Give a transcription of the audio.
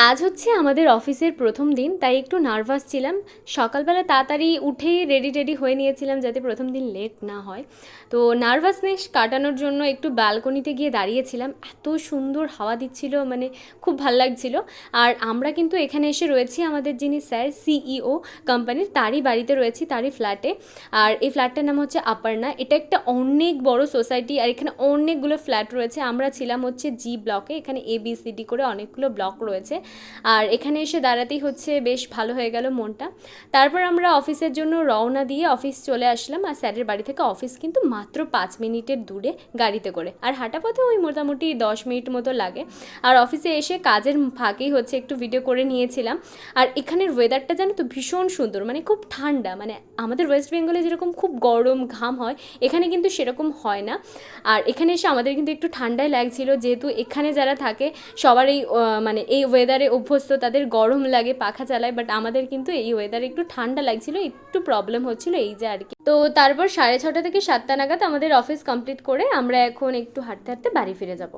আজ হচ্ছে আমাদের অফিসের প্রথম দিন, তাই একটু নার্ভাস ছিলাম। সকালবেলা তাড়াতাড়ি উঠে রেডি হয়ে নিয়েছিলাম যাতে প্রথম দিন লেট না হয়। তো নার্ভাসনেস কাটানোর জন্য একটু ব্যালকনিতে গিয়ে দাঁড়িয়েছিলাম। এত সুন্দর হাওয়া দিচ্ছিল, মানে খুব ভাল লাগছিল। আর আমরা কিন্তু এখানে এসে রয়েছি আমাদের যিনি স্যার সিইও কোম্পানির, তারই বাড়িতে রয়েছি, তারই ফ্ল্যাটে। আর এই ফ্ল্যাটটার নাম হচ্ছে আপারনা। এটা একটা অনেক বড় সোসাইটি, আর এখানে অনেকগুলো ফ্ল্যাট রয়েছে। আমরা ছিলাম হচ্ছে জি ব্লকে, এখানে ABCD করে অনেকগুলো ব্লক রয়েছে। আর এখানে এসে দাঁড়াতেই হচ্ছে বেশ ভালো হয়ে গেল মনটা। তারপর আমরা অফিসের জন্য রওনা দিয়ে অফিস চলে আসলাম। আর স্যারের বাড়ি থেকে অফিস কিন্তু মাত্র 5 মিনিটের দূরে গাড়িতে করে, আর হাঁটা পথে ওই মোটামুটি 10 মিনিট মতো লাগে। আর অফিসে এসে কাজের ফাঁকেই হচ্ছে একটু ভিডিও করে নিয়েছিলাম। আর এখানের ওয়েদারটা জানো তো ভীষণ সুন্দর, মানে খুব ঠান্ডা। মানে আমাদের ওয়েস্ট বেঙ্গলে যেরকম খুব গরম ঘাম হয়, এখানে কিন্তু সেরকম হয় না। আর এখানে এসে আমাদের কিন্তু একটু ঠান্ডাই লাগছিল, যেহেতু এখানে যারা থাকে সবার এই মানে এই ওয়েদারে অভ্যস্ত, তাদের গরম লাগে, পাখা চালায়। বাট আমাদের কিন্তু এই ওয়েদারে একটু ঠান্ডা লাগছিল, একটু প্রবলেম হচ্ছিল এই যে আর কি। তো তারপর 6:30 থেকে 7টা নাগাদ আমাদের অফিস কমপ্লিট করে আমরা এখন একটু হাঁটতে হাঁটতে বাড়ি ফিরে যাব।